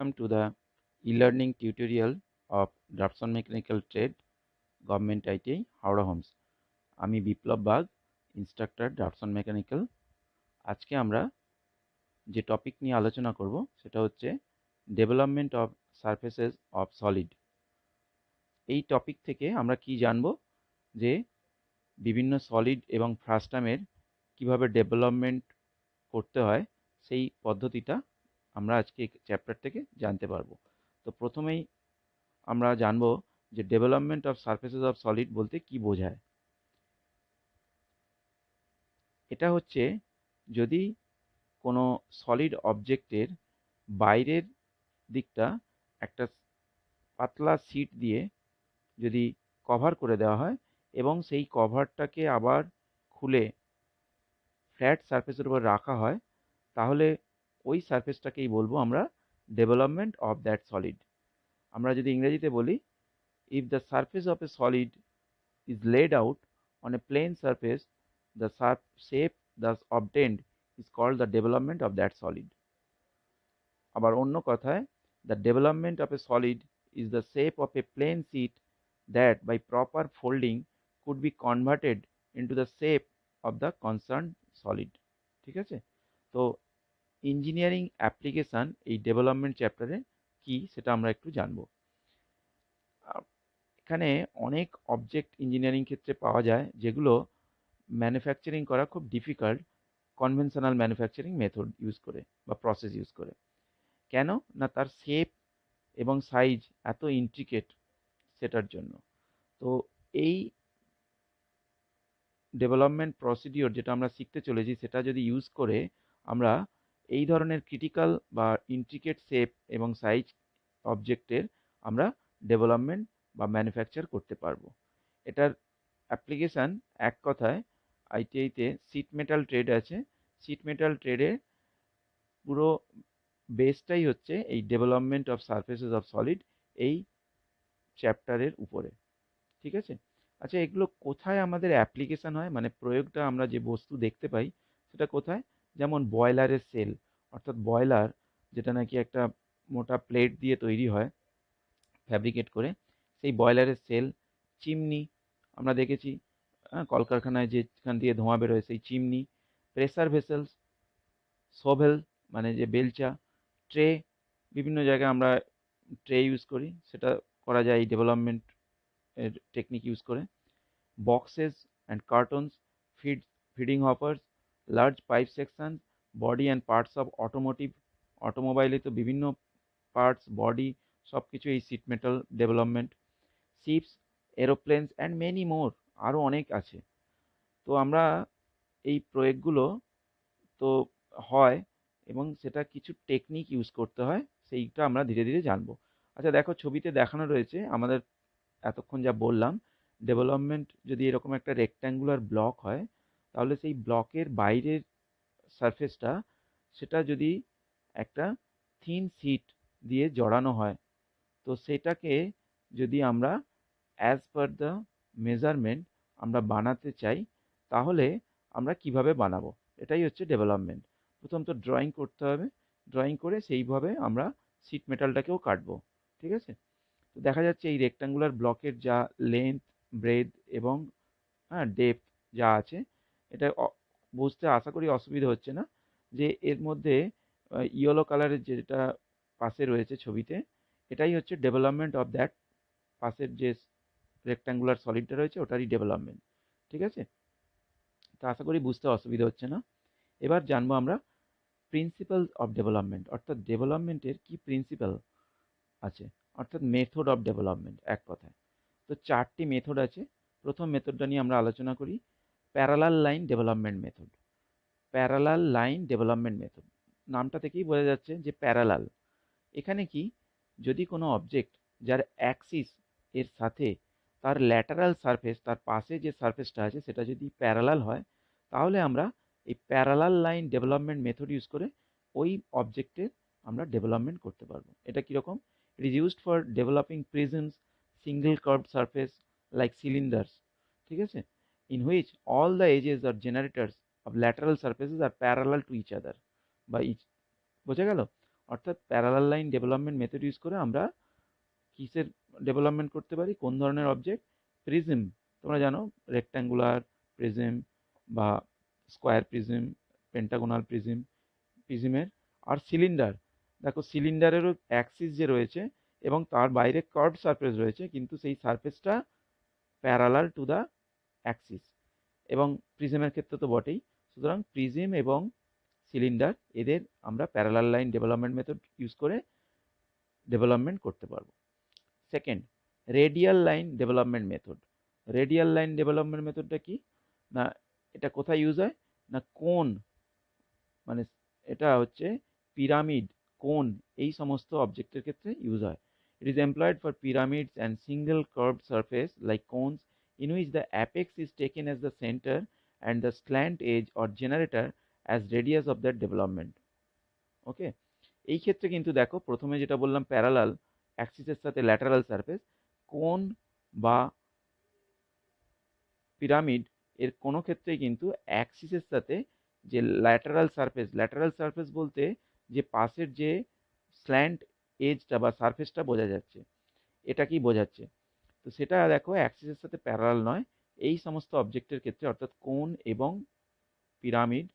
Welcome to the e-learning tutorial of Draftsman Mechanical Trade, Government ITI, Howrah homes. আমি Biplab Bag, instructor draftsman mechanical. আজকে আমরা যে topic নিয়ে আলোচনা করব সেটা হচ্ছে development of surfaces of solid. এই টপিক থেকে আমরা কি জানব যে বিভিন্ন সলিড এবং ফ্রাস্টামের কিভাবে ডেভেলপমেন্ট করতে হয় সেই পদ্ধতিটা আমরা আজকে এই চ্যাপ্টার থেকে জানতে পারবো। তো প্রথমেই আমরা জানবো যে development of surfaces of solid বলতে কি বোঝায়। এটা হচ্ছে যদি কোনো সলিড অবজেক্টের বাইরের দিকটা একটা পাতলা শিট দিয়ে যদি কভার করে দেওয়া হয় এবং সেই কভারটাকে আবার খুলে ফ্ল্যাট সারফেসের উপর রাখা হয়, তাহলে ওই সারফেসটাকেই বলবো আমরা ডেভেলপমেন্ট অফ দ্যাট সলিড। আমরা যদি ইংরেজিতে বলি, if the surface of A solid is laid out on a plane surface, the shape thus obtained is called the development of that solid. আবার অন্য কথায়, the development of a solid is the shape of a plane sheet that by proper folding could be converted into the shape of the concerned solid. ঠিক আছে? তো engineering application এই development চ্যাপ্টারে কি সেটা আমরা একটু জানবো। এখানে অনেক অবজেক্ট ইঞ্জিনিয়ারিং ক্ষেত্রে পাওয়া যায় যেগুলো ম্যানুফ্যাকচারিং করা খুব difficult conventional manufacturing method use করে বা প্রসেস ইউজ করে। কেন না, তার শেপ এবং সাইজ এত ইন্ট্রিকেট সেটার জন্য। তো এই ডেভেলপমেন্ট প্রসিডিওর যেটা আমরা শিখতে চলেছি সেটা যদি ইউজ করে আমরা এই ধরনের ক্রিটিক্যাল বা ইন্ট্রিকেট শেপ এবং সাইজ অবজেক্টের আমরা ডেভেলপমেন্ট বা ম্যানুফ্যাকচার করতে পারবো। এটার অ্যাপ্লিকেশান এক কথায় আইটিআইতে শিট মেটাল ট্রেড আছে। শিট মেটাল ট্রেডে পুরো বেসটাই হচ্ছে এই development of surfaces of solid এই চ্যাপ্টারের উপরে। ঠিক আছে? আচ্ছা, এগুলো কোথায় আমাদের অ্যাপ্লিকেশান হয়, মানে প্রয়োগটা আমরা যে বস্তু দেখতে পাই সেটা কোথায়? যেমন বয়লারের সেল, অর্থাৎ বয়লার যেটা নাকি একটা মোটা প্লেট দিয়ে তৈরি হয় ফ্যাব্রিকেট করে, সেই বয়লারের সেল, চিমনি আমরা দেখেছি, কলকারখানায় যেখান দিয়ে ধোঁয়া বেরোয় সেই চিমনি, প্রেসার ভেসেলস, শোভেল মানে যে বেলচা, ট্রে, বিভিন্ন জায়গায় আমরা ট্রে ইউজ করি, সেটা করা যায় এই ডেভেলপমেন্ট এর টেকনিক ইউজ করে। Boxes and cartons, feeding hoppers, large pipe section, body and parts of automotive, অটোমোবাইলে তো বিভিন্ন পার্টস, বডি সব কিছু এই sheet metal development, ships, aeroplanes and many more, আরও অনেক আছে। তো আমরা এই প্রয়োগগুলো তো হয় এবং সেটা কিছু টেকনিক ইউজ করতে হয়, সেইটা আমরা ধীরে ধীরে জানবো। আচ্ছা দেখো, ছবিতে দেখানো রয়েছে আমাদের এতক্ষণ যা বললাম, ডেভেলপমেন্ট যদি এরকম একটা রেক্ট্যাঙ্গুলার ব্লক হয়, তাহলে সেই ব্লকের বাইরের সারফেসটা সেটা যদি একটা থিন শিট দিয়ে জড়ানো হয়, তো সেটাকে যদি আমরা অ্যাজ পার দ্য মেজারমেন্ট আমরা বানাতে চাই, তাহলে আমরা কিভাবে বানাবো, এটাই হচ্ছে ডেভেলপমেন্ট। প্রথম তো ড্রয়িং করতে হবে, ড্রয়িং করে সেইভাবে আমরা শিট মেটালটাকেও কাটবো। ঠিক আছে? তো দেখা যাচ্ছে এই রেক্ট্যাঙ্গুলার ব্লকের যা লেন্থ, ব্রেথ এবং ডেপথ যা আছে, এটা বুঝতে আশা করি অসুবিধা হচ্ছে না যে এর মধ্যে ইয়েলো কালারের যেটা পাশে রয়েছে ছবিতে, এটাই হচ্ছে ডেভেলপমেন্ট অফ দ্যাট, পাশের যে রেক্ট্যাঙ্গুলার সলিডটা রয়েছে ওটারই ডেভেলপমেন্ট। ঠিক আছে? তো আশা করি বুঝতে অসুবিধা হচ্ছে না। এবার জানবো আমরা প্রিন্সিপাল অফ ডেভেলপমেন্ট, অর্থাৎ ডেভেলপমেন্টের কি প্রিন্সিপাল আছে, অর্থাৎ মেথড অফ ডেভেলপমেন্ট এক কথায়। তো চারটি মেথড আছে। প্রথম মেথডটা নিয়ে আমরা আলোচনা করি, parallel line development method. Parallel line development method নামটা থেকেই বোঝা যাচ্ছে যে প্যারালাল। এখানে কি, যদি কোনো অবজেক্ট যার অ্যাক্সিস এর সাথে তার ল্যাটারাল সারফেস, তার পাশে যে সারফেসটা আছে সেটা যদি প্যারালাল হয়, তাহলে আমরা এই parallel line development method use করে ওই অবজেক্টের আমরা ডেভেলপমেন্ট করতে পারবো। এটা কীরকম? It is used for developing prisms, single curved surface like cylinders. ঠিক আছে? In which all the edges are generators of lateral surfaces are parallel to each other বা ইচ, বোঝা গেল? অর্থাৎ parallel line development method use করে আমরা কিসের development করতে পারি, কোন ধরনের অবজেক্ট? প্রিজম, তোমরা জানো রেক্ট্যাঙ্গুলার প্রিজম বা স্কোয়ার প্রিজম, পেন্টাগোনাল প্রিজম, প্রিজমের। আর সিলিন্ডার, দেখো সিলিন্ডারেরও অ্যাক্সিস যে রয়েছে এবং তার বাইরে কার্ভ সারফেস রয়েছে, কিন্তু সেই সারফেসটা প্যারালাল টু দ্য অ্যাক্সিস, এবং প্রিজমের ক্ষেত্রে তো বটেই। সুতরাং প্রিজম এবং সিলিন্ডার, এদের আমরা parallel line development method use করে ডেভেলপমেন্ট করতে পারবো। Second, radial line development method. Radial line development মেথডটা কি না, এটা কোথায় ইউজ হয় না, কোন, মানে এটা হচ্ছে পিরামিড, কোন, এই সমস্ত অবজেক্টের ক্ষেত্রে ইউজ হয়। It is employed for pyramids and single curved surface like cones in which the apex is taken as the center and the slant edge or generator as radius of that development. ওকে, এই ক্ষেত্রে কিন্তু দেখো প্রথমে যেটা বললাম parallel অ্যাক্সিসের সাথে lateral surface, কোন বা পিরামিড এর কোনো ক্ষেত্রেই কিন্তু অ্যাক্সিসের সাথে যে ল্যাটারাল সারফেস বলতে যে পাশের যে স্ল্যান্ট এজটা বা সারফেসটা বোঝা যাচ্ছে, এটা কি বোঝাচ্ছে? তো সেটা দেখো অ্যাক্সিসের সাথে প্যারালাল নয়। এই সমস্ত অবজেক্টের ক্ষেত্রে অর্থাৎ কোন এবং পিরামিড,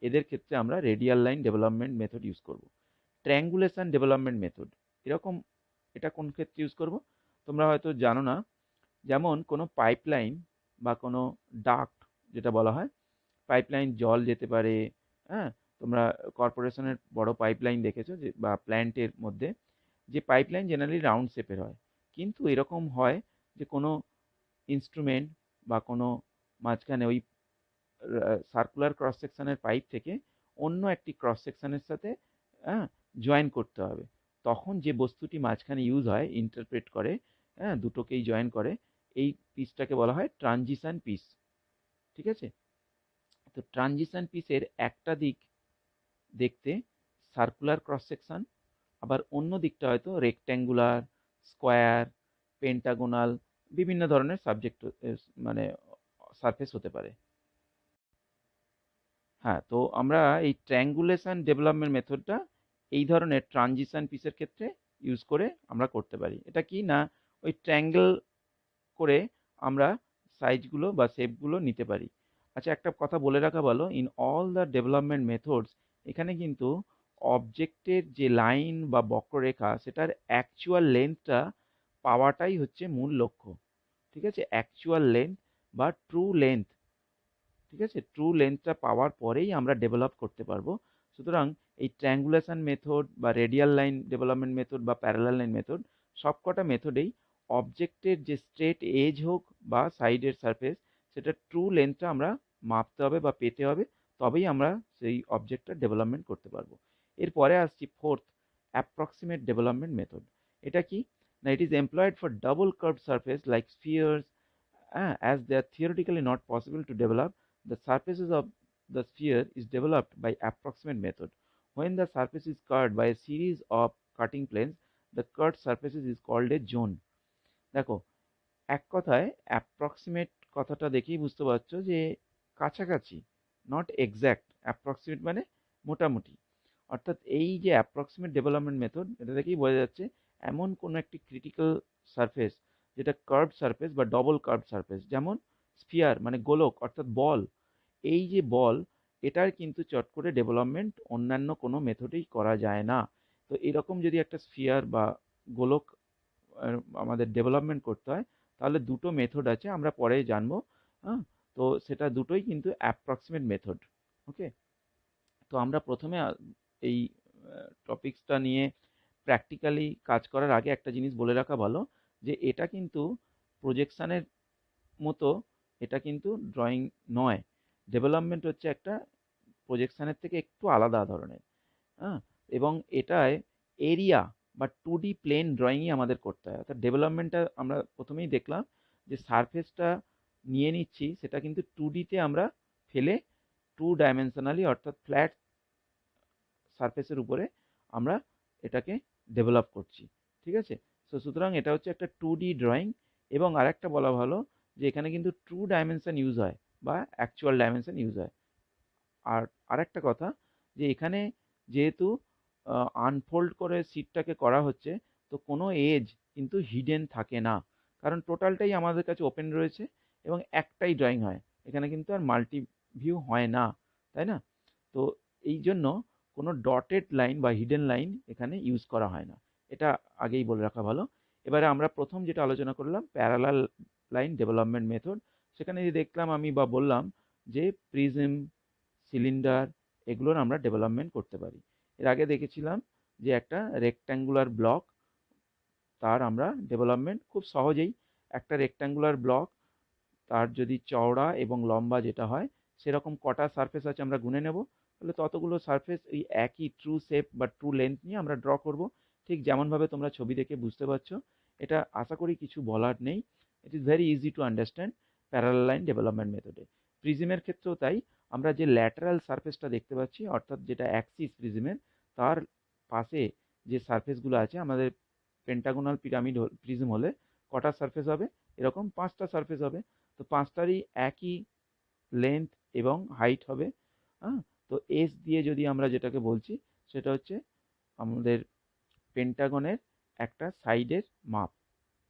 এদের ক্ষেত্রে আমরা radial line development method use করব। ট্রায়াঙ্গুলেশন ডেভেলপমেন্ট মেথড, এরকম, এটা কোন ক্ষেত্রে ইউজ করব তোমরা হয়তো জানো না। যেমন কোনো পাইপলাইন বা কোনো ডাক্ট যেটা বলা হয়, পাইপলাইন জল যেতে পারে, হ্যাঁ, তোমরা কর্পোরেশনের বড় পাইপলাইন দেখেছো যে, বা প্ল্যান্টের মধ্যে যে পাইপলাইন জেনারেলি রাউন্ড শেপের হয়, কিন্তু এরকম হয় যে কোনো ইনস্ট্রুমেন্ট বা কোনো মাঝখানে ওই সার্কুলার ক্রস সেকশনের পাইপ থেকে অন্য একটি ক্রস সেকশনের সাথে হ্যাঁ জয়েন করতে হবে, তখন যে বস্তুটি মাঝখানে ইউজ হয় ইন্টারপ্রেট করে, হ্যাঁ, দুটোকেই জয়েন করে, এই পিসটাকে বলা হয় ট্রানজিশন পিস। ঠিক আছে, তো ট্রানজিশন পিসের একটা দিক দেখতে সার্কুলার ক্রস সেকশন, আবার অন্য দিকটা হয়তো রেক্ট্যাঙ্গুলার, স্কোয়ার, পেন্টাগোনাল, বিভিন্ন ধরনের সাবজেক্ট, মানে সারফেস হতে পারে। হ্যাঁ, তো আমরা এই ট্রায়াঙ্গুলেশন ডেভেলপমেন্ট মেথডটা এই ধরনের ট্রানজিশন পিসের ক্ষেত্রে ইউজ করে আমরা করতে পারি। এটা কি না, ওই ট্রায়াঙ্গেল করে আমরা সাইজগুলো বা শেপগুলো নিতে পারি। আচ্ছা, একটা কথা বলে রাখা ভালো, in all the development methods, এখানে কিন্তু অবজেক্টের যে লাইন বা বক্ররেখা সেটার অ্যাকচুয়াল লেন্থটা পাওয়াটাই হচ্ছে মূল লক্ষ্য। ঠিক আছে, অ্যাকচুয়াল লেন্থ বা ট্রু লেন্থ, ঠিক আছে, ট্রু লেন্থটা পাওয়ার পরেই আমরা ডেভেলপ করতে পারবো। সুতরাং এই ট্রায়াঙ্গুলেশন মেথড বা রেডিয়াল লাইন ডেভেলপমেন্ট মেথড বা প্যারালাল লাইন মেথড, সবকটা মেথডেই অবজেক্টের যে স্ট্রেট এজ হোক বা সাইডের সারফেস, সেটা ট্রু লেন্থটা আমরা মাপতে হবে বা পেতে হবে, তবেই আমরা সেই অবজেক্টটা ডেভেলপমেন্ট করতে পারবো। এরপরে আসছি ফোর্থ, অ্যাপ্রক্সিমেট ডেভেলপমেন্ট মেথড। এটা কি না, it is employed for double curve surface like স্ফিয়ার্স, as they are theoretically not possible to develop. The surfaces of the sphere is developed by approximate method. When the surface is cut by a series of cutting planes, the cut surfaces is called a zone. দেখো, এক কথায় approximate কথাটা দেখেই বুঝতে পারছো যে কাছাকাছি, not exact. Approximate মানে মোটামুটি। অর্থাৎ এই যে অ্যাপ্রক্সিমেট ডেভেলপমেন্ট মেথড, এটা থেকেই বোঝা যাচ্ছে এমন কোনো একটি ক্রিটিক্যাল সারফেস যেটা কার্ভ সারফেস বা ডবল কার্ভ সারফেস, যেমন স্ফিয়ার মানে গোলক অর্থাৎ বল, এই যে বল, এটার কিন্তু চট করে ডেভেলপমেন্ট অন্যান্য কোনো মেথডেই করা যায় না। তো এরকম যদি একটা স্ফিয়ার বা গোলক আমাদের ডেভেলপমেন্ট করতে হয়, তাহলে দুটো মেথড আছে, আমরা পরে জানবো। হ্যাঁ, তো সেটা দুটোই কিন্তু অ্যাপ্রক্সিমেট মেথড। ওকে, তো আমরা প্রথমে এই টপিকসটা নিয়ে প্র্যাকটিক্যালি কাজ করার আগে একটা জিনিস বলে রাখা ভালো, যে এটা কিন্তু প্রজেকশানের মতো, এটা কিন্তু ড্রয়িং নয়। ডেভেলপমেন্ট হচ্ছে একটা প্রজেকশানের থেকে একটু আলাদা ধরনের। হ্যাঁ, এবং এটায় এরিয়া বা 2D প্লেন ড্রয়িংই আমাদের করতে হয়। অর্থাৎ ডেভেলপমেন্টটা আমরা প্রথমেই দেখলাম যে সারফেসটা নিয়ে নিচ্ছি, সেটা কিন্তু 2Dতে আমরা ফেলে 2 ডাইমেনশনালি অর্থাৎ ফ্ল্যাট সারফেসের উপরে আমরা এটাকে ডেভেলপ করছি। ঠিক আছে, তো সুতরাং এটা হচ্ছে একটা 2D ড্রয়িং। এবং আরেকটা বলা ভালো যে এখানে কিন্তু ট্রু ডাইমেনশন ইউজ হয় বা অ্যাকচুয়াল ডাইমেনশন ইউজ হয়। আর আরেকটা কথা, যে এখানে যেহেতু আনফোল্ড করে সিটটাকে করা হচ্ছে, তো কোনো এজ কিন্তু হিডেন থাকে না, কারণ টোটালটাই আমাদের কাছে ওপেন রয়েছে এবং একটাই ড্রয়িং হয়, এখানে কিন্তু আর মাল্টি ভিউ হয় না, তাই না? তো এই জন্য কোনো ডটেড লাইন বা হিডেন লাইন এখানে ইউজ করা হয় না, এটা আগেই বলে রাখা ভালো। এবারে আমরা প্রথম যেটা আলোচনা করলাম প্যারালাল লাইন ডেভেলপমেন্ট মেথড, সেখানে যে দেখলাম আমি বা বললাম যে প্রিজম, সিলিন্ডার, এগুলোর আমরা ডেভেলপমেন্ট করতে পারি। এর আগে দেখেছিলাম যে একটা রেক্ট্যাঙ্গুলার ব্লক, তার আমরা ডেভেলপমেন্ট খুব সহজেই, একটা রেক্ট্যাঙ্গুলার ব্লক তার যদি চওড়া এবং লম্বা যেটা হয় সেরকম কটা সারফেস আছে আমরা গুনে নেব, তাহলে ততগুলো সারফেস এই একই ট্রু শেপ বা ট্রু লেন্থ নিয়ে আমরা ড্র করব, ঠিক যেমনভাবে তোমরা ছবি দেখে বুঝতে পারছো। এটা আশা করি কিছু বলার নেই, it is very easy to understand parallel line development মেথডে। প্রিজমের ক্ষেত্রেও তাই, আমরা যে ল্যাটারাল সারফেসটা দেখতে পাচ্ছি অর্থাৎ যেটা অ্যাক্সিস প্রিজমের, তার পাশে যে সারফেসগুলো আছে, আমাদের পেন্টাগোনাল পিরামিড প্রিজম হলে কটা সারফেস হবে, এরকম 5টা সারফেস হবে, তো 5টারই একই লেন্থ এবং হাইট হবে। হ্যাঁ, তো এস দিয়ে যদি আমরা যেটাকে বলছি সেটা হচ্ছে আমাদের পেন্টাগনের একটা সাইডের মাপ,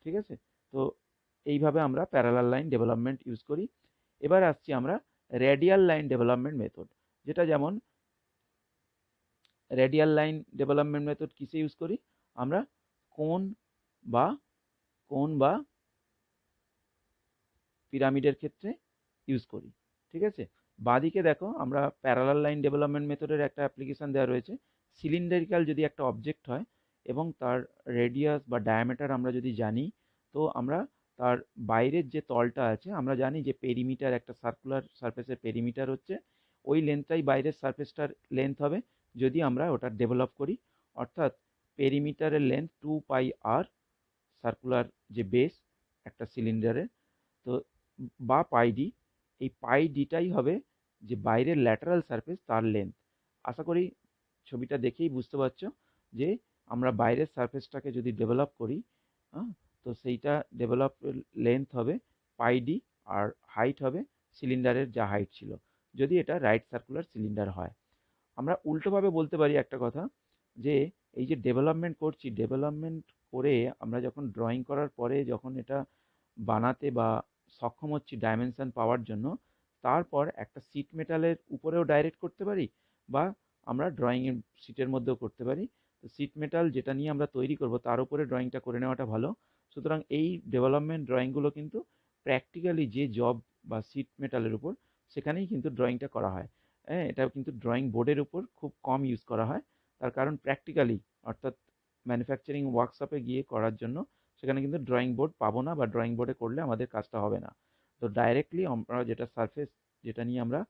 ঠিক আছে? তো এইভাবে আমরা প্যারালাল লাইন ডেভেলপমেন্ট ইউজ করি। এবার আসছি আমরা রেডিয়াল লাইন ডেভেলপমেন্ট মেথড, যেটা যেমন রেডিয়াল লাইন ডেভেলপমেন্ট মেথড কিসে ইউজ করি, আমরা কোন বা কোন বা পিরামিডের ক্ষেত্রে ইউজ করি, ঠিক আছে? বাঁদিকে দেখো আমরা প্যারালাল লাইন ডেভেলপমেন্ট মেথডের একটা অ্যাপ্লিকেশন দেওয়া রয়েছে। সিলিন্ডারিক্যাল যদি একটা অবজেক্ট হয় এবং তার রেডিয়াস বা ডায়ামিটার আমরা যদি জানি, তো আমরা তার বাইরের যে তলটা আছে, আমরা জানি যে পেরিমিটার, একটা সার্কুলার সারফেসের পেরিমিটার হচ্ছে ওই লেন্থটাই বাইরের সারফেসটার লেন্থ হবে যদি আমরা ওটা ডেভেলপ করি, অর্থাৎ পেরিমিটারের লেন্থ 2πr, সার্কুলার যে বেস একটা সিলিন্ডারের, তো বা পাই ডি, এই পাই ডিটাই হবে যে বাইরের ল্যাটারাল সারফেস তার লেন্থ। আশা করি ছবিটা দেখেই বুঝতে পারছো যে আমরা বাইরের সারফেসটাকে যদি ডেভেলপ করি, হ্যাঁ, তো সেইটা ডেভেলপ লেন্থ হবে পাই ডি, আর হাইট হবে সিলিন্ডারের যা হাইট ছিল, যদি এটা রাইট সার্কুলার সিলিন্ডার হয়। আমরা উল্টোভাবে বলতে পারি একটা কথা, যে এই যে ডেভেলপমেন্ট করছি, ডেভেলপমেন্ট করে আমরা যখন ড্রয়িং করার পরে যখন এটা বানাতে বা সক্ষম হচ্ছি ডাইমেনশন পাওয়ার জন্য, তারপর একটা সিট মেটালের উপরেও ডাইরেক্ট করতে পারি বা আমরা ড্রয়িংয়ের সিটের মধ্যেও করতে পারি। তো সিট মেটাল যেটা নিয়ে আমরা তৈরি করব তার উপরে ড্রয়িংটা করে নেওয়াটা ভালো। সুতরাং এই ডেভেলপমেন্ট ড্রয়িংগুলো কিন্তু প্র্যাকটিক্যালি যে জব বা সিট মেটালের উপর, সেখানেই কিন্তু ড্রয়িংটা করা হয়। হ্যাঁ, এটা কিন্তু ড্রয়িং বোর্ডের উপর খুব কম ইউজ করা হয়, তার কারণ প্র্যাকটিক্যালি অর্থাৎ ম্যানুফ্যাকচারিং ওয়ার্কশপে গিয়ে করার জন্য সেখানে কিন্তু ড্রয়িং বোর্ড পাবো না, বা ড্রয়িং বোর্ডে করলে আমাদের কাজটা হবে না। তো ডাইরেক্টলি আমরা যেটা সারফেস যেটা নিয়ে আমরা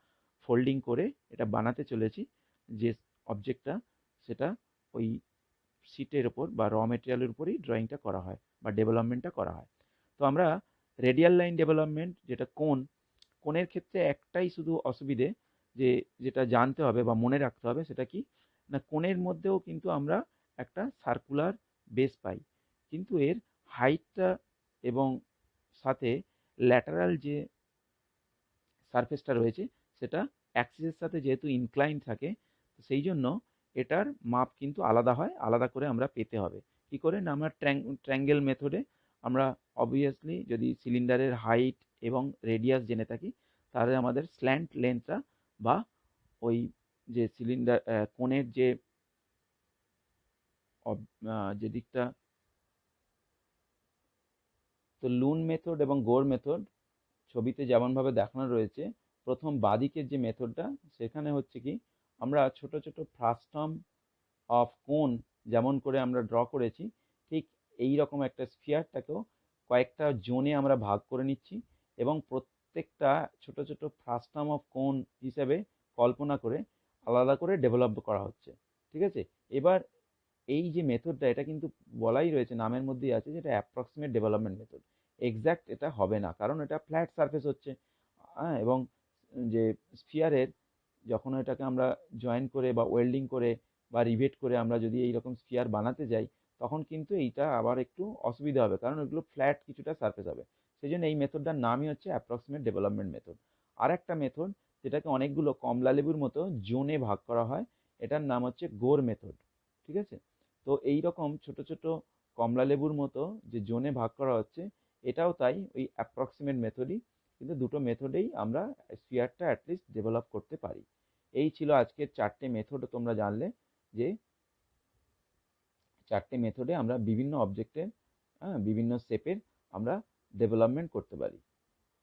ফোল্ডিং করে এটা বানাতে চলেছি, যে অবজেক্টটা, সেটা ওই শিটের ওপর বা র মেটেরিয়ালের উপরেই ড্রয়িংটা করা হয় বা ডেভেলপমেন্টটা করা হয়। তো আমরা রেডিয়াল লাইন ডেভেলপমেন্ট, যেটা কোণের ক্ষেত্রে একটাই শুধু অসুবিধে, যে যেটা জানতে হবে বা মনে রাখতে হবে সেটা কি না, কোণের মধ্যেও কিন্তু আমরা একটা সার্কুলার বেস পাই, কিন্তু এর হাইটটা এবং সাথে ল্যাটারাল যে সারফেসটা রয়েছে সেটা অ্যাক্সিসের সাথে যেহেতু ইনক্লাইন থাকে, তো সেই জন্য এটার মাপ কিন্তু আলাদা হয়, আলাদা করে আমরা পেতে হবে। কি করে না, আমরা ট্রায়াঙ্গেল মেথডে আমরা অবভিয়াসলি যদি সিলিন্ডারের হাইট এবং রেডিয়াস জেনে থাকি, তাহলে আমাদের স্ল্যান্ট লেন্থটা বা ওই যে সিলিন্ডার কোণের যে যে দিকটা, তো লুন মেথড এবং গোর মেথড ছবিতে যেমনভাবে দেখানো রয়েছে, প্রথম বাঁদিকের যে মেথডটা, সেখানে হচ্ছে কি আমরা ছোট ছোট ফ্রাস্টাম অফ কোন যেমন করে আমরা ড্র করেছি, ঠিক এই রকম একটা স্ফিয়ারটাকেও কয়েকটা জোনে আমরা ভাগ করে নিচ্ছি এবং প্রত্যেকটা ছোট ছোট ফ্রাস্টাম অফ কোন হিসেবে কল্পনা করে আলাদা করে ডেভেলপ করা হচ্ছে, ঠিক আছে? এবার এই যে মেথডটা, এটা কিন্তু বলাই রয়েছে, নামের মধ্যেই আছে যেটা অ্যাপ্রক্সিমেট ডেভেলপমেন্ট মেথড। এক্স্যাক্ট এটা হবে না, কারণ এটা ফ্ল্যাট সারফেস হচ্ছে। হ্যাঁ, এবং যে স্ফিয়ারের যখন এটাকে আমরা জয়েন করে বা ওয়েল্ডিং করে বা রিভেট করে আমরা যদি এইরকম স্ফিয়ার বানাতে যাই, তখন কিন্তু এইটা আবার একটু অসুবিধা হবে, কারণ ওইগুলো ফ্ল্যাট কিছুটা সারফেস হবে। সেই জন্য এই মেথডটার নামই হচ্ছে অ্যাপ্রক্সিমেট ডেভেলপমেন্ট মেথড। আর একটা মেথড যেটাকে অনেকগুলো কমলা লেবুর মতো জোনে ভাগ করা হয়, এটার নাম হচ্ছে গোর মেথড, ঠিক আছে? তো এই রকম ছোট ছোট কমলা লেবুর মতো যে জোনে ভাগ করা হচ্ছে, এটাও তাই ওই অ্যাপ্রক্সিমেট মেথডই, কিন্তু দুটো মেথডেই আমরা স্ফিয়ারটা অ্যাটলিস্ট ডেভেলপ করতে পারি। এই ছিল আজকের 4টে মেথড। তোমরা জানলে যে 4টে মেথডে আমরা বিভিন্ন অবজেক্টের, বিভিন্ন শেপের আমরা ডেভেলপমেন্ট করতে পারি।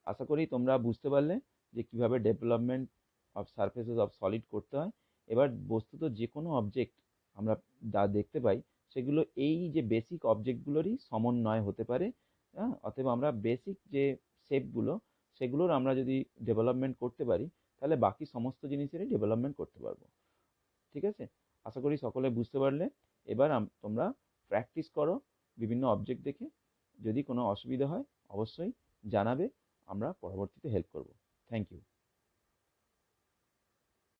আশা করি তোমরা বুঝতে পারলে যে কিভাবে development of surfaces of solid করতে হয়। এবার বস্তুত যে কোনো অবজেক্ট আমরা যা দেখতে পাই সেগুলো এই যে বেসিক অবজেক্টগুলোরই সমন্বয় হতে পারে। অতএব আমরা বেসিক যে শেপগুলো সেগুলোর আমরা যদি ডেভেলপমেন্ট করতে পারি, তাহলে বাকি সমস্ত জিনিসেরই ডেভেলপমেন্ট করতে পারবো। ঠিক আছে? আশা করি সকলে বুঝতে পারলে। এবার তোমরা প্র্যাকটিস করো বিভিন্ন অবজেক্ট দেখে। যদি কোনো অসুবিধা হয় অবশ্যই জানাবে, আমরা পরবর্তীতে হেল্প করব। Thank you.